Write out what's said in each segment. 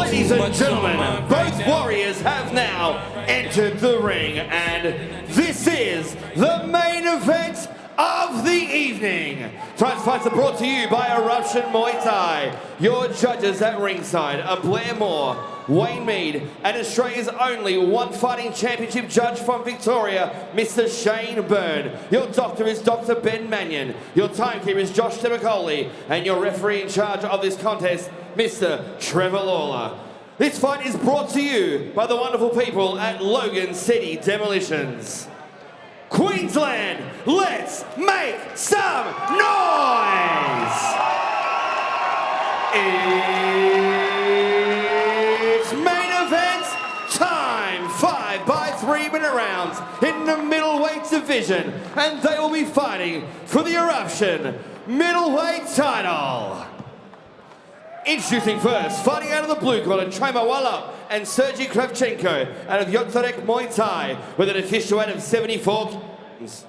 Ladies and gentlemen, both warriors have now entered the ring, and this is the main event of the evening. Tonight's fights are brought to you by Eruption Muay. Your judges at ringside are Blair Moore, Wayne Mead, and Australia's only one fighting championship judge from Victoria, Mr. Shane Byrne. Your doctor is Dr. Ben Mannion. Your timekeeper is Josh Demicoli, and your referee in charge of this contest, Mr. Trevor Lawler. This fight is brought to you by the wonderful people at Logan City Demolitions. Queensland, let's make some noise! It's main event time. 5 by 3 minute rounds in the middleweight division, and they will be fighting for the Eruption Middleweight title. Introducing first, fighting out of the blue corner, Trema Wallop and Sergey Kravchenko out of Yothriak Muaythai with an official weight of 74 kilograms.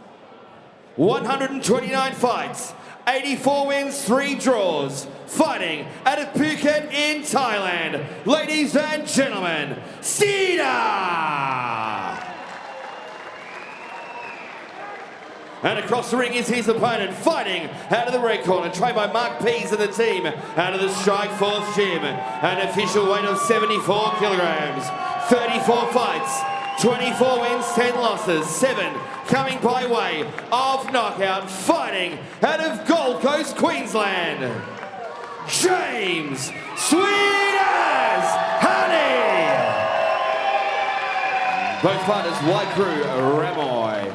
129 fights, 84 wins, 3 draws. Fighting out of Phuket in Thailand, ladies and gentlemen, Cedar! And across the ring is his opponent, fighting out of the red corner, trained by Mark Pease and the team, out of the Strikeforce gym, an official weight of 74 kilograms, 34 fights, 24 wins, 10 losses, 7 coming by way of knockout, fighting out of Gold Coast, Queensland, James Sweet as Honey! Both fighters, White Crew, Ramoy.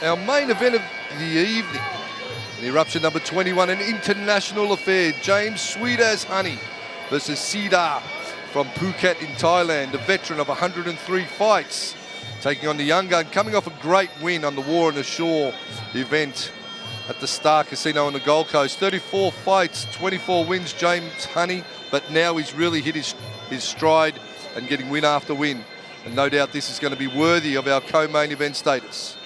Our main event of the evening, in Eruption number 21, an international affair. James Sweet as Honey versus Cedar from Phuket in Thailand, a veteran of 103 fights, taking on the young gun, coming off a great win on the War on the Shore event at the Star Casino on the Gold Coast. 34 fights, 24 wins, James Honey, but now he's really hit his stride and getting win after win. And no doubt this is going to be worthy of our co-main event status.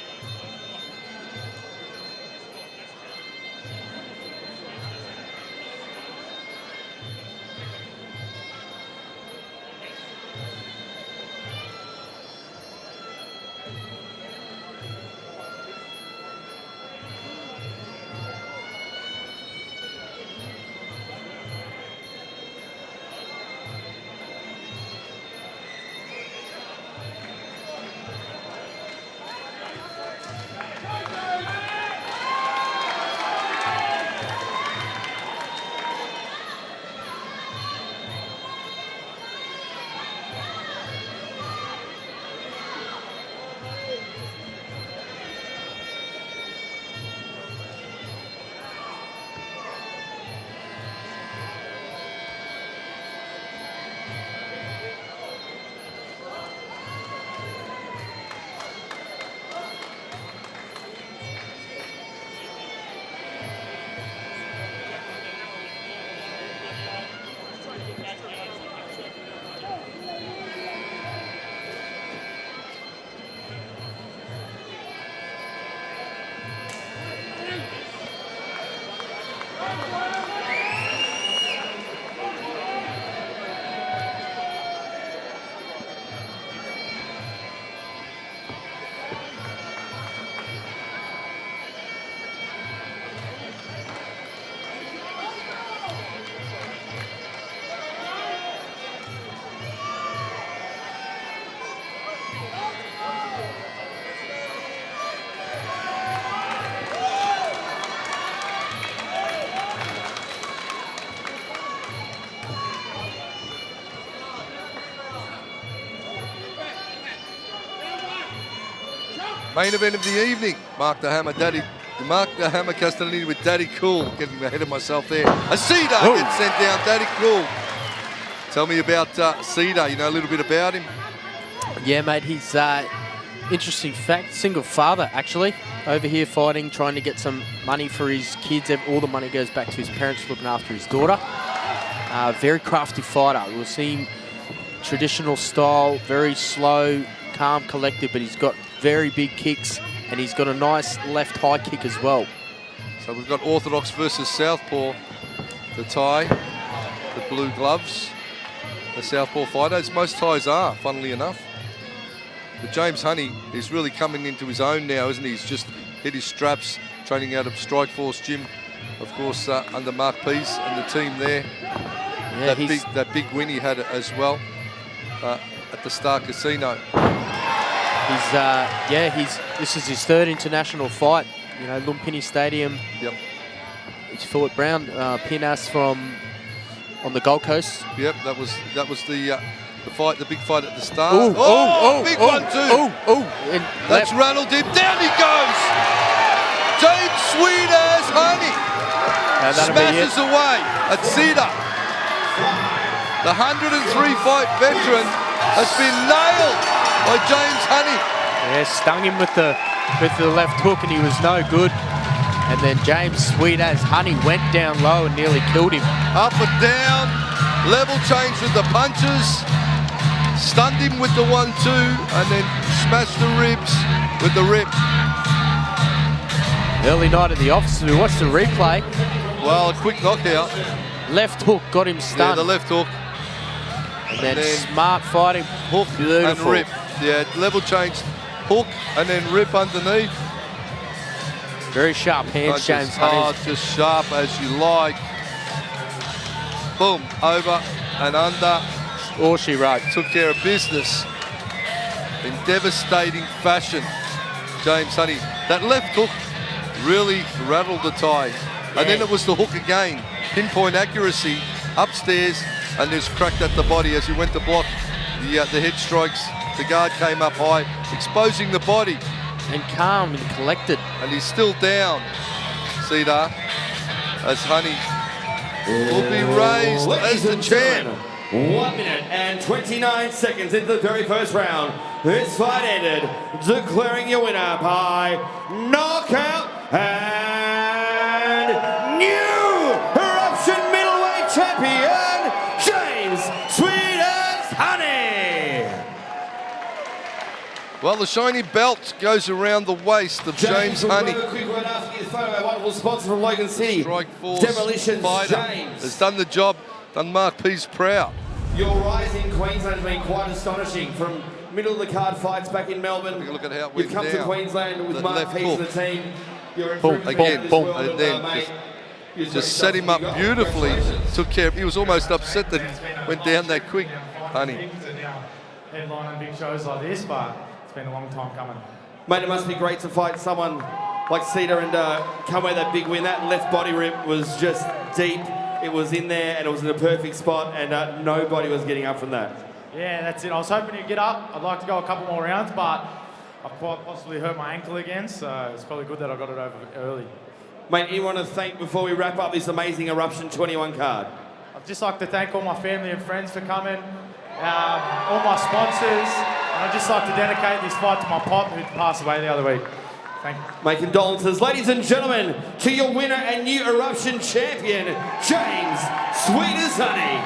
Main event of the evening, Mark the Hammer Castellini with Daddy Cool. Getting ahead of myself there. A Cedar gets sent down. Daddy Cool Tell me about Cedar. You know a little bit about him? Yeah, mate, he's interesting fact, single father actually, over here fighting, trying to get some money for his kids. All the money goes back to his parents looking after his daughter. Very crafty fighter. We'll see him traditional style, very slow, calm, collected, but he's got very big kicks and he's got a nice left high kick as well. So we've got Orthodox versus Southpaw. The Thai, the blue gloves, the Southpaw fighter, as most Thais are, funnily enough. But James Honey is really coming into his own now, isn't he? He's just hit his straps, training out of Strikeforce gym, of course, under Mark Pease and the team there. Yeah, that big win he had as well at the Star Casino. This is his third international fight. You know, Lumpini Stadium. Yep. He's fought Brown Pinas on the Gold Coast. Yep, that was the fight, the big fight at the start. Big one too. That's rattled him. Down he goes. James Sweet as Honey smashes away at Cedar. The 103-fight veteran has been nailed by James Honey. Yeah, stung him with the left hook and he was no good. And then James Sweet as Honey went down low and nearly killed him. Up and down, level change with the punches, stunned him with the 1-2, and then smashed the ribs with the rip. Early night at the office, we watched the replay. Well, a quick knockout. Left hook got him stunned. Yeah, the left hook. And then smart fighting. Hook Beautiful. and rip. Yeah, level change, hook and then rip underneath. Very sharp hands, James Honey. Just sharp as you like. Boom, over and under. All she wrote. Took care of business in devastating fashion. James Honey. That left hook really rattled the Thai. Yeah. And then it was the hook again. Pinpoint accuracy upstairs and just cracked at the body as he went to block the head strikes. The guard came up high, exposing the body. And calm and collected. And he's still down, Cedar, as Honey will be raised as the champ. 1 minute and 29 seconds into the very first round. This fight ended, declaring your winner by knockout and new Eruption Middleweight champion, James Sweet as Honey. Well, the shiny belt goes around the waist of James Honey. A quick word after his photo, our wonderful sponsor from Logan City. Strikeforce Demolition fighter James has done the job, done Mark Pease proud. Your rise in Queensland has been quite astonishing. From middle of the card fights back in Melbourne, Look at how it you've went come to down. Queensland with The Mark left Pease and hook. the team. You're in Boom, for a again, this boom, world and of, then mate. Just set him up beautifully. Took care of. He was almost upset that he went down that quick, Honey. Headlining big shows like this, but it's been a long time coming. Mate, it must be great to fight someone like Cedar and come away that big win. That left body rip was just deep. It was in there and it was in a perfect spot and nobody was getting up from that. Yeah, that's it. I was hoping to get up. I'd like to go a couple more rounds, but I've quite possibly hurt my ankle again, so it's probably good that I got it over early. Mate, you want to thank, before we wrap up this amazing Eruption 21 card? I'd just like to thank all my family and friends for coming, all my sponsors, and I'd just like to dedicate this fight to my pop who passed away the other week. Thank you. My condolences, ladies and gentlemen, to your winner and new Eruption champion, James Sweet as Honey.